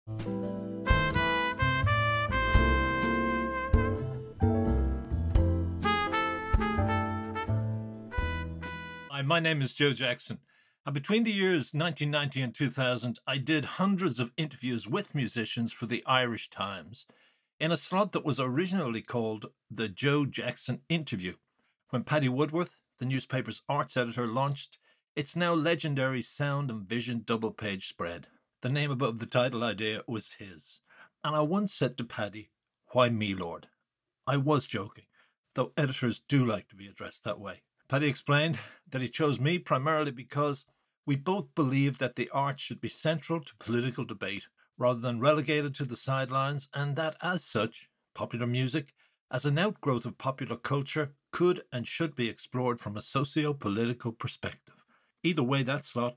Hi, my name is Joe Jackson. And between the years 1990 and 2000, I did hundreds of interviews with musicians for the Irish Times in a slot that was originally called the Joe Jackson Interview. When Paddy Woodworth, the newspaper's arts editor, launched its now legendary Sound and Vision double-page spread. The name above the title idea was his. And I once said to Paddy, "Why me, Lord?" I was joking, though editors do like to be addressed that way. Paddy explained that he chose me primarily because we both believed that the arts should be central to political debate rather than relegated to the sidelines, and that as such, popular music, as an outgrowth of popular culture, could and should be explored from a socio-political perspective. Either way, that slot,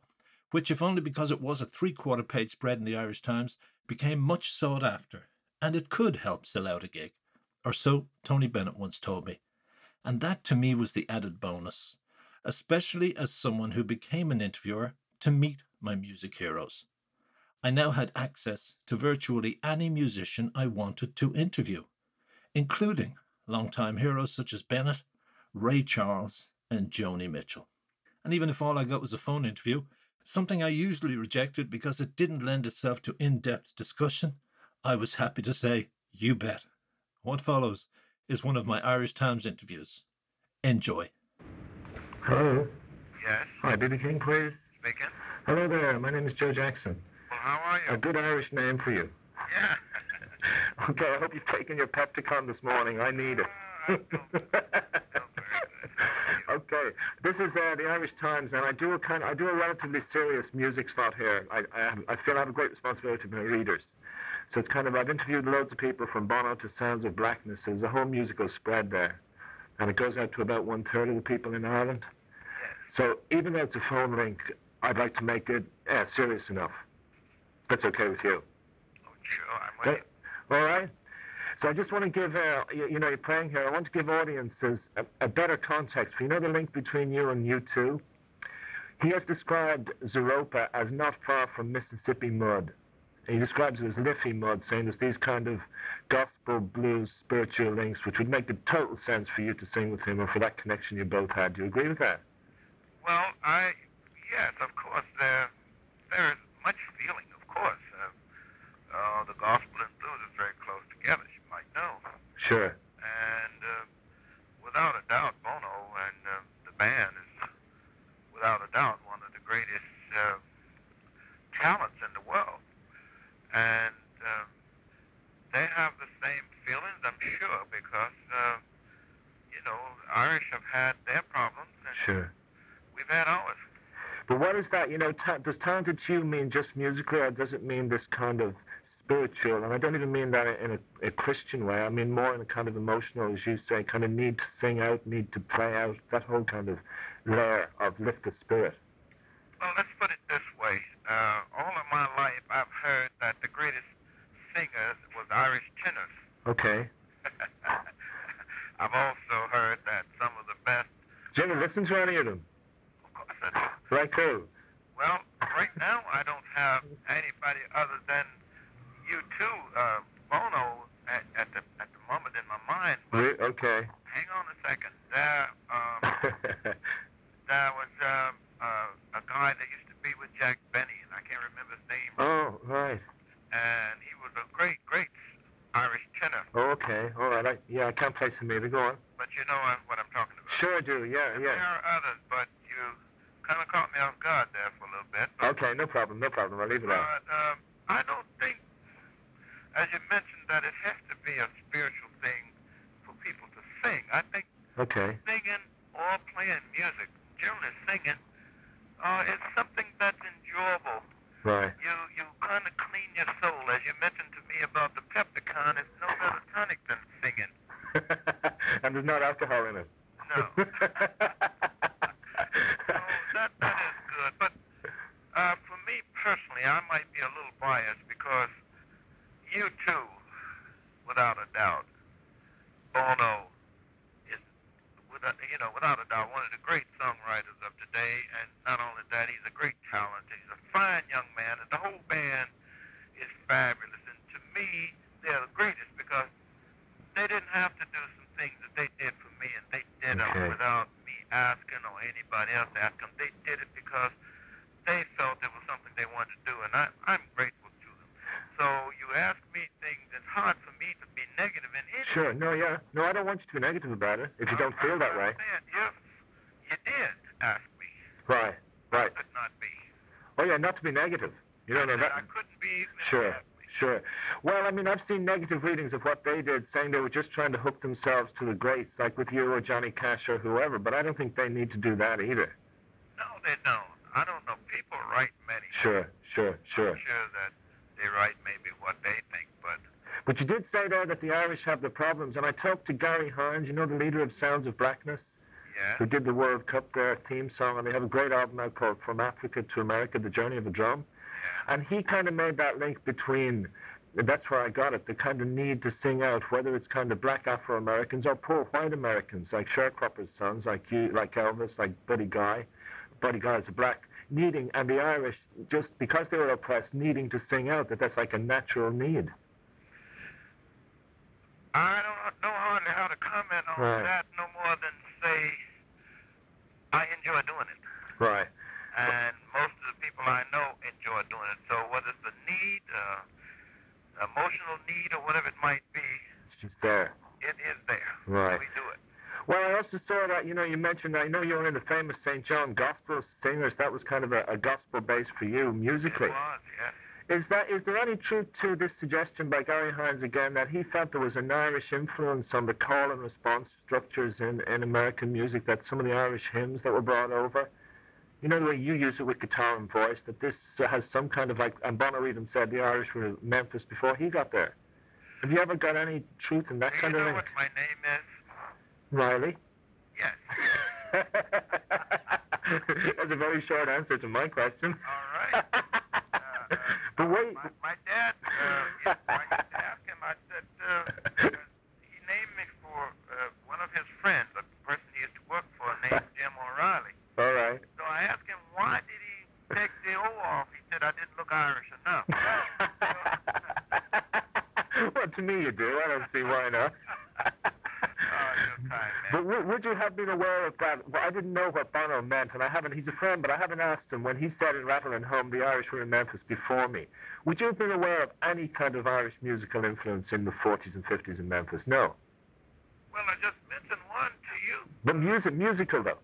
which if only because it was a 3/4 page spread in the Irish Times, became much sought after, and it could help sell out a gig, or so Tony Bennett once told me. And that to me was the added bonus, especially as someone who became an interviewer to meet my music heroes. I now had access to virtually any musician I wanted to interview, including longtime heroes such as Bennett, Ray Charles, and Joni Mitchell. And even if all I got was a phone interview, something I usually rejected because it didn't lend itself to in-depth discussion, I was happy to say, "You bet." What follows is one of my Irish Times interviews. Enjoy. Hello. Yes. Hi, B.B. King, please. Speaking. Hello there. My name is Joe Jackson. Well, how are you? A good Irish name for you. Yeah. Okay, I hope you've taken your Pepticon this morning. I need it. I feel very good. Okay, this is the Irish Times, and I do a relatively serious music slot here. I feel I have a great responsibility to my readers. So it's kind of, I've interviewed loads of people from Bono to Sounds of Blackness. There's a whole musical spread there. And it goes out to about 1/3 of the people in Ireland. So even though it's a phone link, I'd like to make it serious enough. That's okay with you? Oh, sure, I'm with you. All right. So I just want to give, you're playing here, I want to give audiences a better context. You know the link between you and U2? He has described Zooropa as not far from Mississippi mud. He describes it as Liffey mud, saying there's these kind of gospel, blues, spiritual links, which would make the total sense for you to sing with him or for that connection you both had. Do you agree with that? Well, yes, of course, there is much feeling, of course. The gospel and blues is very close together, as you might know. Sure. And without a doubt, Bono and the band is, without a doubt, one of the greatest talents in the world. And they have the same feelings, I'm sure, because, Irish have had their problems, and Sure. we've had ours. But what is that, does talented to you mean just musically, or does it mean this kind of spiritual, and I don't even mean that in a Christian way, I mean more in a kind of emotional, as you say, kind of need to sing out, need to play out, that whole kind of layer of lift the spirit? Well, let's put it this way. All of my life, I've heard that the greatest singers was Irish tenors. Okay. I've also heard that some of the best... Do you ever listen to any of them? Of course I do. Like who? Well, right now I don't have anybody other than you two, Bono, at the moment in my mind. But okay. hang on a second. There was a guy that used to be with Jack Benny, and I can't remember his name. Oh, right. And he was a great Irish tenor. Oh, okay. All right. I can't place him either. Go on. But you know what I'm talking about. Sure I do. Yeah. There are others, but you kind of caught me off guard there for a little bit. But, okay, no problem. I'll leave it out. But I don't think, as you mentioned, that it has to be a spiritual thing for people to sing. I think singing or playing music, generally singing, is something that's enjoyable. Right. You kind of clean your soul. As you mentioned to me about the Pepticon, it's no better tonic than singing. And there's not alcohol in it. No. So that is good. But for me personally, I might be a little biased because you too, without a doubt, Bono is, without a doubt, one of the great songwriters of today. And not only that, he's a great talent. He's a fine young man, and the whole band is fabulous. And to me, they're the greatest because they didn't have to do some things that they did for me, and they did them without me asking or anybody else asking. They did it because they felt it was something they wanted to do, and I'm grateful to them. So you ask me things, it's hard for me to be negative in any. Sure, no, yeah. No, I don't want you to be negative about it, if you don't feel that way. Yes, you did ask me. Right, right. I could not be. Oh, yeah, not to be negative. You don't know that. I couldn't be. Sure, sure. Well, I mean, I've seen negative readings of what they did, saying they were just trying to hook themselves to the greats, like with you or Johnny Cash or whoever, but I don't think they need to do that either. No, they don't. I don't know. People write many. Sure, sure, sure. I'm sure that they write maybe what they think, but... But you did say there that the Irish have the problems, and I talked to Gary Hines, you know, the leader of Sounds of Blackness, who did the World Cup, their theme song, and they have a great album out called From Africa to America, The Journey of a Drum. Yeah. And he kind of made that link between, that's where I got it, the kind of need to sing out, whether it's kind of black Afro-Americans or poor white Americans, like sharecroppers' sons, like you, like Elvis, like Buddy Guy. Buddy Guy is a black, needing, and the Irish, just because they were oppressed, needing to sing out, that's like a natural need. I don't know hardly how to comment on that no more than say I enjoy doing it. Right. And most of the people I know enjoy doing it. So whether it's a need, emotional need, or whatever it might be, it's just there. It is there. Right. We do it. Well, I also saw that, you know, you mentioned, I know you're in the famous St. John Gospel Singers. That was kind of a gospel base for you musically. It was, yes. Is there any truth to this suggestion by Gary Hines again that he felt there was an Irish influence on the call and response structures in American music, that some of the Irish hymns that were brought over, you know, the way you use it with guitar and voice, that this has some kind of like, and Bono even said the Irish were Memphis before he got there. Have you ever got any truth in that kind of thing? Do you know what my name is? Riley? Yes. That's a very short answer to my question. All right. But wait. My dad, I used to ask him, I said, he named me for one of his friends, a person he used to work for named Jim O'Reilly. All right. So I asked him, why did he take the O off? He said, I didn't look Irish enough. Well, to me you do. I don't see why not. But would you have been aware of that? Well, I didn't know what Bono meant, and I haven't. He's a friend, but I haven't asked him when he said in Rattle and Hum, the Irish were in Memphis before me. Would you have been aware of any kind of Irish musical influence in the 40s and 50s in Memphis? No. Well, I just mentioned one to you. But musical though.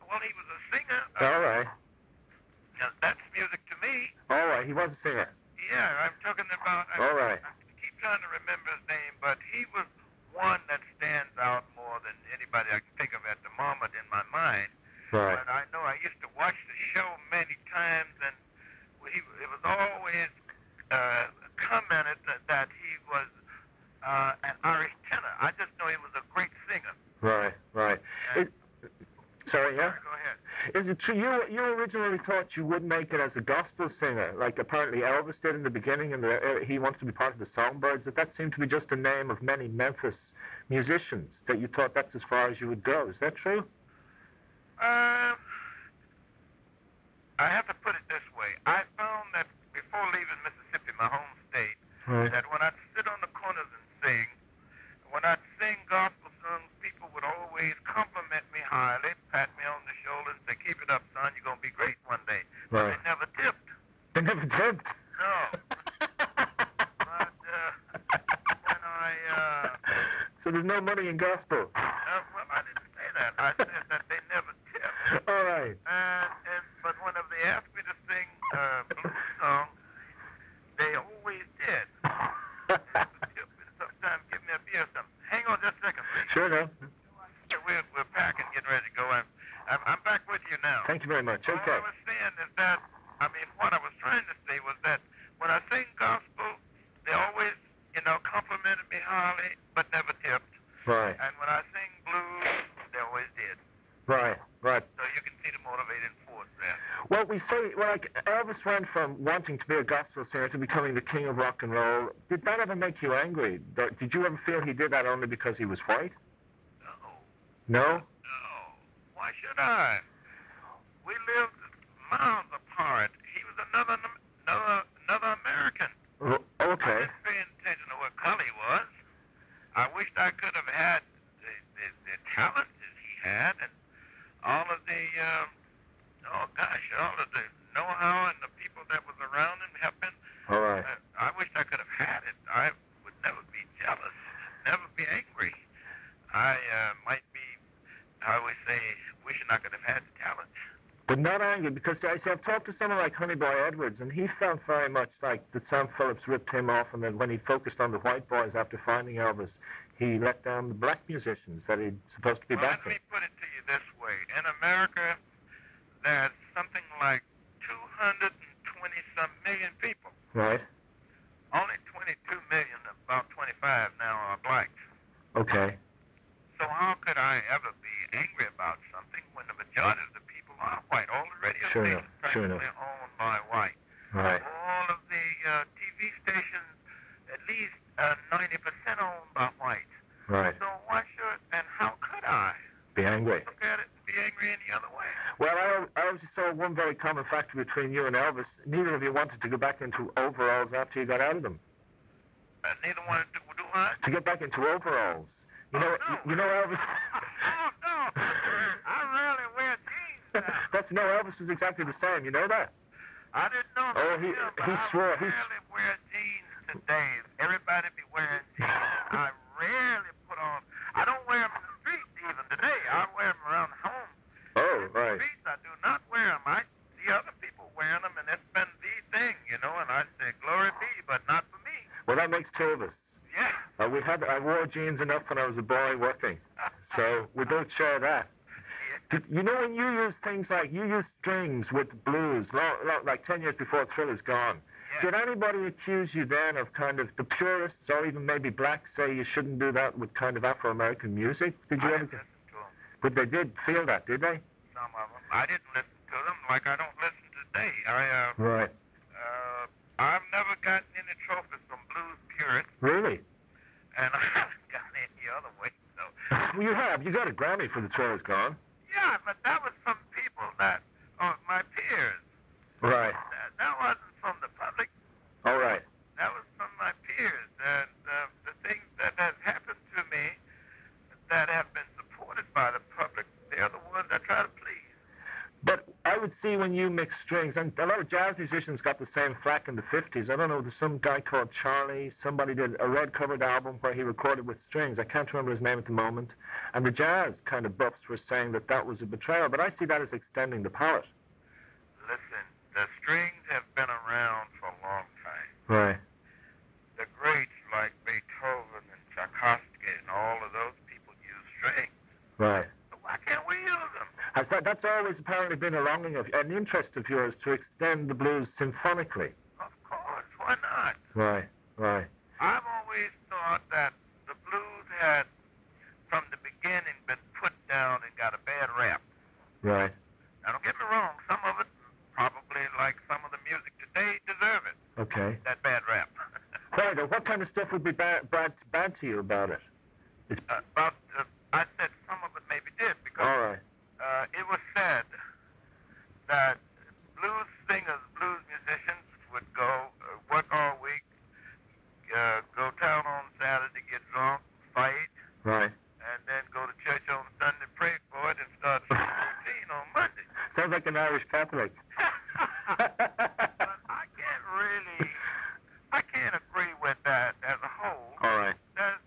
Well, he was a singer. All right. That's music to me. All right. He was a singer. Yeah, I'm talking about. All right. I keep trying to remember his name, but he was one that stands out more than anybody I can think of at the moment in my mind. Right. But I know I used to watch the show many times, and it was always commented that he was an Irish tenor. I just know he was a great singer. Right, right. Sorry, yeah? Go ahead. Is it true, you originally thought you would make it as a gospel singer, like apparently Elvis did in the beginning, and he wanted to be part of the Songbirds, that seemed to be just the name of many Memphis musicians, that you thought that's as far as you would go. Is that true? I have to put it this way. I found that before leaving Mississippi, my home state, that when I'd sit on the corners and sing, when I'd sing gospel songs, people would always compliment me highly, pat me on the shoulder, and say, "Keep it up, son. You're going to be great one day." Right. But they never tipped. They never tipped? No. But when I... So there's no money in gospel? well, I didn't say that. I said that they never tipped. All right. But whenever they asked me to sing blues songs, they always did. Sometimes give me a beer or something. Hang on just a second, please. Sure, no. We're packing, getting ready to go. I'm back with you now. Thank you very much. Okay. What I was saying is that, what I was trying to say was that when I sing gospel, they always, complimented me highly, but never tipped. Right. And when I sing blues, they always did. Right, right. So you can see the motivating force there. Well, we say, like, Elvis went from wanting to be a gospel singer to becoming the king of rock and roll. Did that ever make you angry? Did you ever feel he did that only because he was white? No. No? No. Why should I? We lived miles apart. He was another American. Okay. I didn't pay attention to what color he was. I wished I could have had the talent that he had and all of the, all of the know-how and the people that was around him helping. All right. I wish I could have had it. I would never be jealous, never be angry. I might be, I always say, wishing I could have had the talent. But not angry, because I see, I've talked to someone like Honey Boy Edwards, and he felt very much like that Sam Phillips ripped him off, and then when he focused on the white boys after finding Elvis, he let down the black musicians that he'd supposed to be backing. Let me put it to you this way. In America, there's something like 220-some million people. Right. Only 22 million, about 25 now, are blacks. Okay. So how could I ever be angry about something when the majority of the people are white? All the radio stations practically owned by white. Right. All of the TV stations, at least 90% owned by white. Right. So why should, and how could I be angry? Look at it, be angry any other way? Well, I also saw one very common factor between you and Elvis. Neither of you wanted to go back into overalls after you got out of them. Neither wanted to do what? To get back into overalls. You know, Elvis. Oh, no. I rarely wear jeans now. That's no, Elvis was exactly the same. You know that? I didn't know Oh, that. he swore. I rarely wear jeans today. Everybody be wearing jeans. I rarely put on. I don't wear them in the streets even today. I wear them around home. Oh, in right. the streets, I do not wear them. I see other people wearing them, and it's been the thing, and I say, glory be, but not for me. Well, that makes two of us. Yeah. I wore jeans enough when I was a boy working, so we both share that. You know, when you use things like, you use strings with blues, like 10 years before Thriller's gone, did anybody accuse you then of kind of the purists, or even maybe blacks, say you shouldn't do that with kind of Afro-American music? Did you ever? Listen to them. But they did feel that, did they? Some of them. I didn't listen to them like I don't listen today. Right. I've never gotten any trophies from blues purists. Really? And I haven't gotten any other way, so. Well, you have. You got a Grammy for The Thriller's Gone. Yeah, but that was from people that are my peers. Right. That wasn't from the public. All right. That was from my peers. And the things that has happened to me that have been supported by the public, they're the ones I try to please. But I would see when you mix strings, and a lot of jazz musicians got the same flack in the 50s. I don't know, there's some guy called Charlie, somebody did a red-covered album where he recorded with strings. I can't remember his name at the moment. And the jazz kind of buffs were saying that that was a betrayal, but I see that as extending the palette. Listen, the strings have been around for a long time. Right. The greats like Beethoven and Tchaikovsky and all of those people use strings. Right. So why can't we use them? That's always apparently been a longing of, an interest of yours to extend the blues symphonically. Of course, why not? Right, right. I've always thought that the blues had, from the beginning, been put down and got a bad rap. Right. Now, don't get me wrong, some of it, probably like some of the music today, deserve it. Okay. That bad rap. Right, what kind of stuff would be bad to you about it? I said some of it maybe did, because All right. It was said that blues singers, blues musicians would go work all week, go town on Saturday, get drunk, fight, Right. and then go to church on Sunday, pray for it, and start a routine on Monday. Sounds like an Irish Catholic. But I can't agree with that as a whole. All right. There's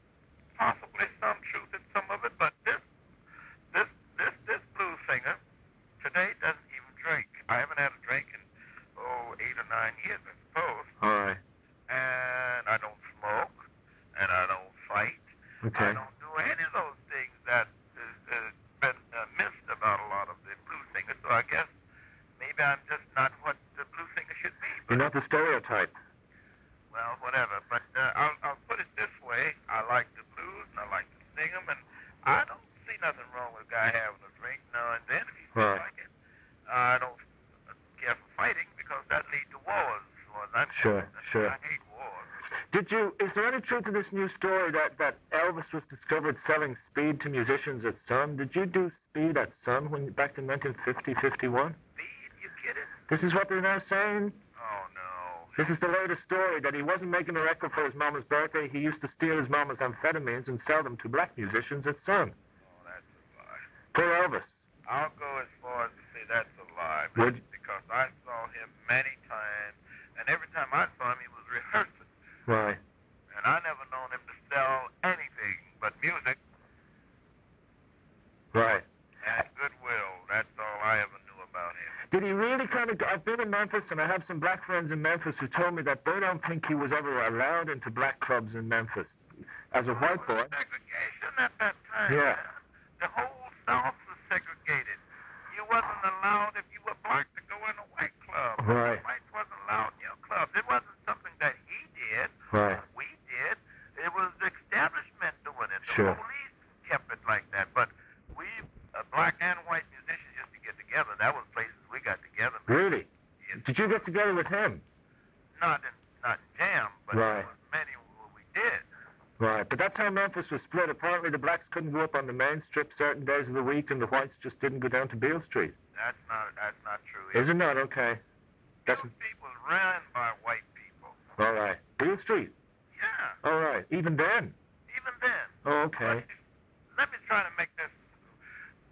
possibly some truth in some of it, but this blues singer today doesn't even drink. I haven't had a drink in 8 or 9 years, I suppose. All right. And I don't smoke, and I don't fight. Okay. I don't do any of those things that has been missed about a lot of the blues singers. So I guess maybe I'm just not what the blues singer should be. You're not the stereotype. Well, whatever. But I'll put it this way. I like the blues, and I like to sing them, and I don't see nothing wrong with a guy having a drink now and then if he feels like it. I don't care for fighting because that leads to wars. Sure. I hate wars. Is there any truth to this new story that Elvis was discovered selling speed to musicians at Sun? Did you do speed at Sun back in 1950, 51? Speed? You kidding? This is what they're now saying? Oh, no. This is the latest story that he wasn't making a record for his mama's birthday. He used to steal his mama's amphetamines and sell them to black musicians at Sun. Oh, that's a lie. Poor Elvis. I'll go as far as to say that's a lie. Would- Because I saw him many times, and every time I saw him, he was rehearsing. Right. And I never known him to sell anything but music Right. and goodwill. That's all I ever knew about him. Did he really kind of... I've been in Memphis, and I have some black friends in Memphis who told me that they don't think he was ever allowed into black clubs in Memphis. As a white boy... Segregation at that time. Yeah. The whole South was segregated. You wasn't allowed, if you were black, to go in a white club. Right. Whites wasn't allowed in your club. It wasn't something that he did. Right. We did. It was the establishment doing it. The Sure. police kept it like that. But we, black and white musicians, used to get together. That was places we got together. Really? Yes. Did you get together with him? Not in jam, but Right. there was many where we did. Right, but that's how Memphis was split. Apparently the blacks couldn't go up on the main strip certain days of the week, and the whites just didn't go down to Beale Street. That's not true. Is it not? Okay. That's... Beale Street was run by white people. All right. Beale Street? Yeah, All right. Even then? even then. Oh, okay. But let me try to make this.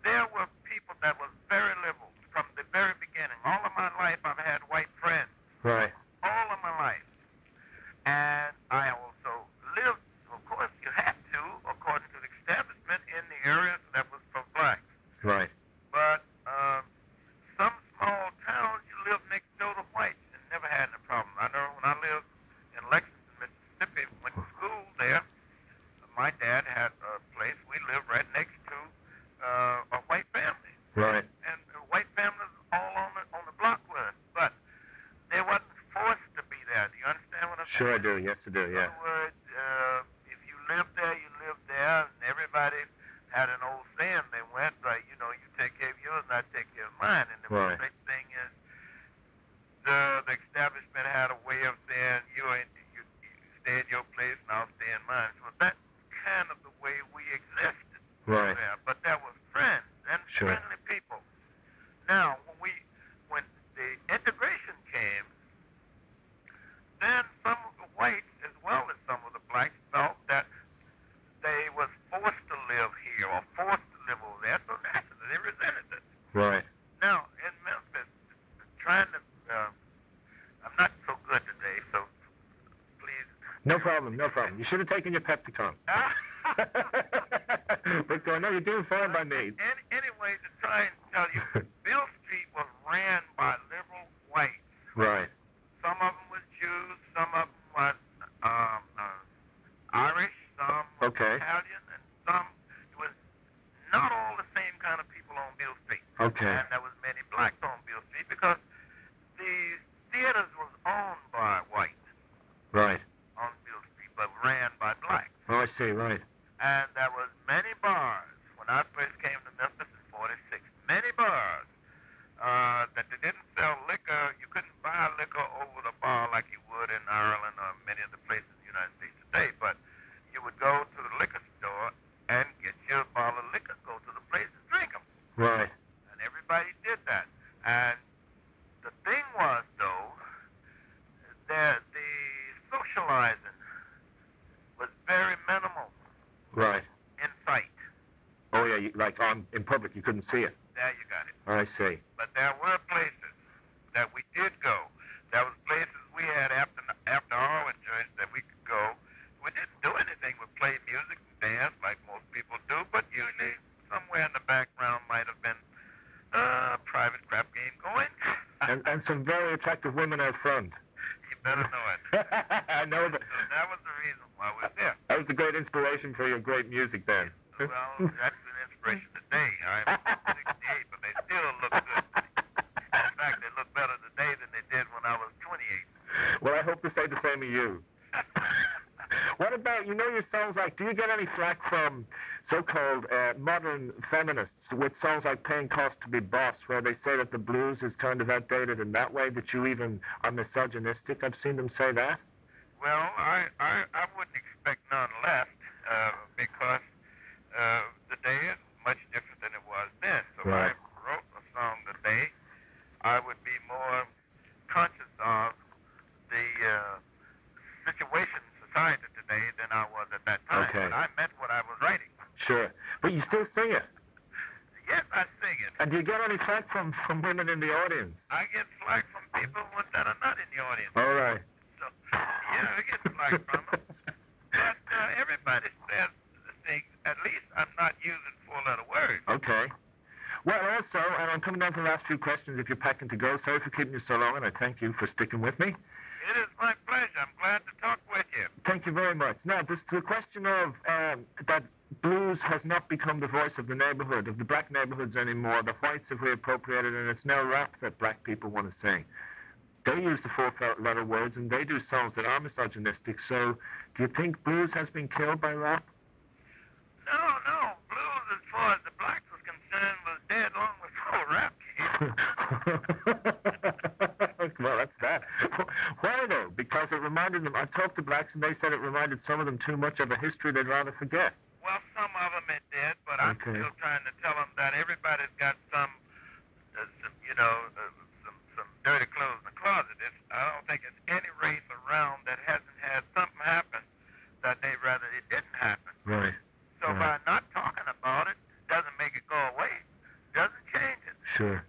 There were people that were very liberal from the very beginning. All of my life I've had white friends. Right. All of my life. And I also lived, of course you had to, according to the establishment, in the areas that was for blacks. Right. But some small towns, you live next door to whites and never had any problem. I know when I lived in Lexington, Mississippi, went to school there, my dad had a place, we lived right next to a white family. Right. And white families all on the block with us. But they wasn't forced to be there. Do you understand what I'm saying? Sure I do. Yes, I do. In Yeah. other words, if you lived there, you lived there, and everybody had an old saying. They went, you take care of yours, and I take care of mine. And the Right. big thing is, the establishment had a way of saying, you stay in your place, and I'll stay in mine. So that's kind of the way we existed. Right. There. But there was friends and Sure. friendly people. Now, when the integration came, then some of the whites, as well as some of the blacks, felt that they was forced to live here or forced to live over there, so naturally they resented it. Right. Now, in Memphis, trying to, I'm not so good today, so please. No problem. No problem. You should have taken your Pepticon. But no, you're doing fine by me. Anyway, to try and tell you, Beale Street was ran by liberal whites. Right. Some of them was Jews, some of them was Irish, some was Okay. Italian, and some, it was not all the same kind of people on Beale Street. Okay. And there was many blacks on Beale Street because the theaters was owned by whites Right. on Beale Street, but ran by blacks. Oh, I see. Right. And there was many bars when I first came to Memphis in '46. Many bars that they didn't sell liquor. You couldn't buy liquor over the bar like you would in Ireland or many of the places in the United States today. But you would go to the liquor store and get your bottle of liquor, go to the place and drink them. Right. And everybody did that. And the thing was, though, that the socializing was very minimal. Right. In sight. Oh, yeah. Like in public, you couldn't see it. There you got it. I see. But there were places that we did go. There was places we had after hour joints that we could go. We didn't do anything but play music and dance like most people do, but usually somewhere in the background might have been a private crap game going. And some very attractive women out front. You better know it. I know that. So that was the reason why we were there. That was the great inspiration for your great music then. Well, that's an inspiration today. I'm 68, but they still look good. In fact, they look better today than they did when I was 28. Well, I hope to say the same of you. What about, your songs like, do you get any flack from so-called modern feminists with songs like Paying Cost to Be Boss, where they say that the blues is kind of outdated in that way, that you even are misogynistic? I've seen them say that. Well, I wouldn't expect none left because the day is much different than it was then. So Right. if I wrote a song today, I would be more conscious of the kinder today than I was at that time. Okay. But I meant what I was writing. Sure. But you still sing it. Yes, I sing it. And do you get any flack from women in the audience? I get flack from people that are not in the audience. All right. So, yeah, I get flack from them. But everybody says things. At least I'm not using four-letter words. Okay. Well, also, and I'm coming down to the last few questions if you're packing to go. Sorry for keeping you so long, and I thank you for sticking with me. It is my pleasure. I'm glad to talk with you. Thank you very much. Now, this to the question of that blues has not become the voice of the neighborhood, of the black neighborhoods anymore. The whites have reappropriated, and it's now rap that black people want to sing. They use the four-letter words, and they do songs that are misogynistic. So, do you think blues has been killed by rap? No. Blues, as far as the blacks was concerned, was dead long before rap came. Well, that's that. Why, though? Because it reminded them, I've talked to blacks, and they said it reminded some of them too much of a history they'd rather forget. Well, some of them it did, but I'm still trying to tell them that everybody's got some dirty clothes in the closet. I don't think there's any race around that hasn't had something happen that they'd rather it didn't happen. Right. So by not talking about it, doesn't make it go away. Doesn't change it. Sure.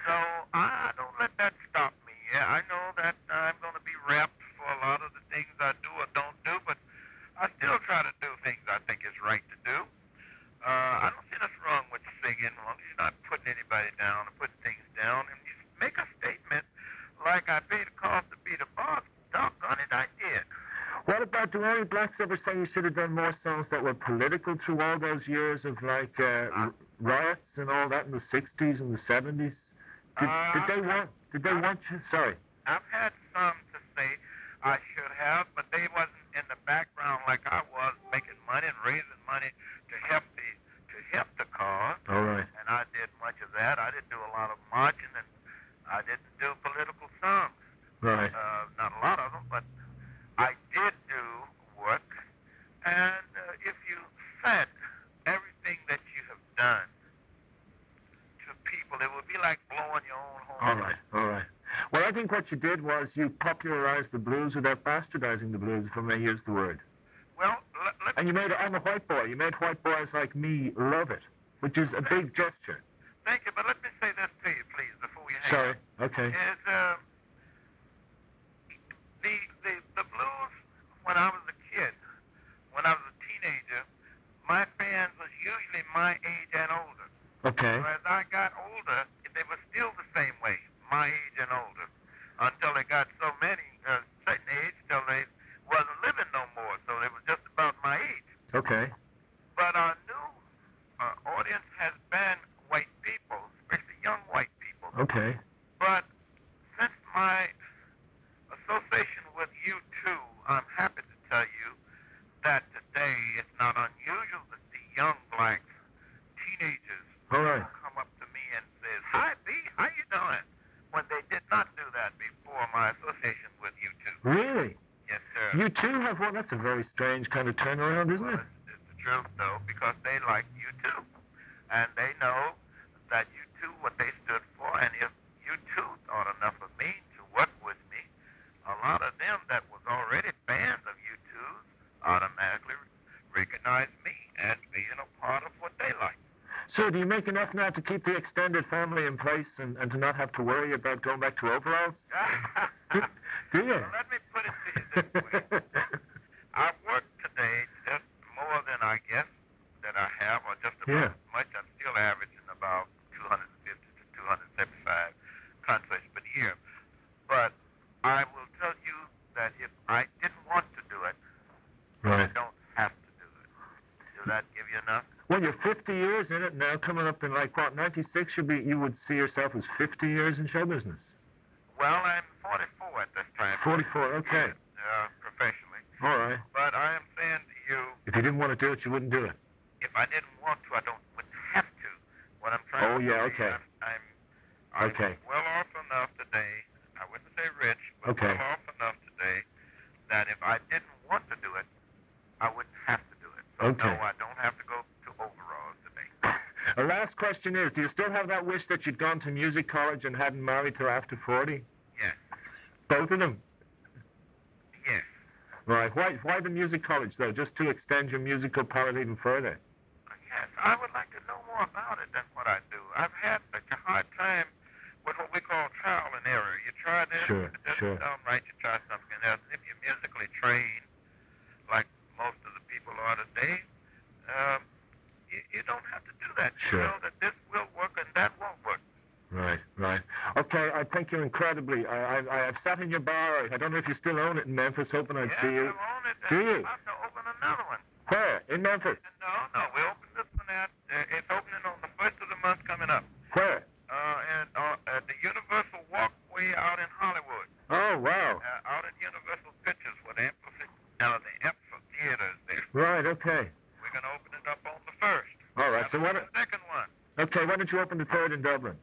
So I don't let that stop me. Yeah, I know that I'm going to be rapped for a lot of the things I do or don't do, but I still try to do things I think is right to do. I don't see nothing wrong with singing as long as you're not putting anybody down or putting things down. And you make a statement like I paid a cost to be the boss. Doggone it, I did. What about, do any blacks ever say you should have done more songs that were political through all those years of like riots and all that in the 60s and the 70s? Did they want you? Sorry. I've had some to say I should have, but they wasn't in the background like I was, making money and raising money to help the cause. All right. And I did much of that. I didn't do a lot of marching, and I didn't do political songs. Right. Not a lot of them, but I did do work. And if you said everything that you have done to people, it would be like blowing your own horn. All right. Well, I think what you did was you popularized the blues without bastardizing the blues, if I may use the word. Well, and you made it, I'm a white boy. You made white boys like me love it, which is a big gesture. Thank you, but let me say this to you, please, before we hang Sorry. up. Okay. Is the blues when I was a kid, when I was a teenager, my fans was usually my age and older. Okay. So as I got older, they were still the same way, my age and older, until they got so many, certain age, till they wasn't living no more. So it was just about my age. Okay. But our new audience has been white people, especially young white people. Okay. But since my association with you two, I'm happy to tell you that today it's not unusual to see young blacks, teenagers, All right. come up to me and says, "Hi, B, how you doing?" When they did not do that before my association with you two. Really? Yes, sir. You two have one. That's a very strange kind of turnaround, isn't it? It's the truth, though, because they like you too, and they know that you two, what they stood for, and if you two thought enough of me to work with me, a lot of them that was already fans of you twos automatically recognize me as being a part of what they like. So do you make enough now to keep the extended family in place and to not have to worry about going back to overalls? Do you? Well, let me put it to you this way. I work today just more than I guess that I have, or just about as much. I'm still averaging about 250 to 275 concerts per year. But I will tell you that if I didn't want to do it, I don't have to do it. Does that give you enough? Well, you're 50 years in it now, coming up in like, what, 96, you would see yourself as 50 years in show business. Well, I'm 44 at this time. 44, okay. Professionally. All right. But I am saying to you, if you didn't want to do it, you wouldn't do it. If I didn't want to, wouldn't have to. What I'm trying to say okay. I'm well off enough today. I wouldn't say rich, but well off enough today that if I didn't want to do it, I wouldn't have to do it. So no, I don't have to go to overalls today. The last question is, do you still have that wish that you'd gone to music college and hadn't married till after 40? Yes. Both of them? Yes. Right. Why the music college, though? Just to extend your musical palette even further? Yes, I would like to know more about it than what I do. I've had such a hard time with what we call trial and error. You try this, Sure, it doesn't sure. sound right, you try something else. If you're musically trained, like most of the people are today, you don't have to do that. Sure. You know that this will work and that won't work. Right, right. Okay, I thank you incredibly. I've sat in your bar. I don't know if you still own it in Memphis, hoping I'd see you. I own it. Do you? I'm about to open another one. Where? In Memphis? No, we opened this one at, it's opening on the first of the month coming up. Where? At the Universal Walkway out in Hollywood. Oh, wow. Out at Universal Pictures where the amphitheater is there. Right, okay. We're going to open it up on the first. All right, so the second one. Okay, why don't you open the third in Dublin?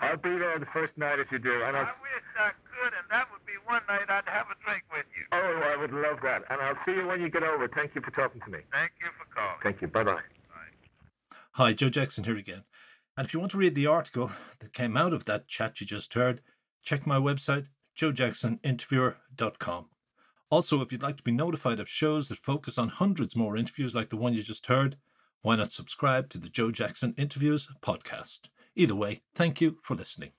I'll be there the first night if you do. And I wish I could, and that would be one night I'd have a drink with you. Oh, I would love that. And I'll see you when you get over. Thank you for talking to me. Thank you for calling. Thank you. Bye-bye. Bye. Hi, Joe Jackson here again. And if you want to read the article that came out of that chat you just heard, check my website, joejacksoninterviewer.com. Also, if you'd like to be notified of shows that focus on hundreds more interviews like the one you just heard, why not subscribe to the Joe Jackson Interviews podcast? Either way, thank you for listening.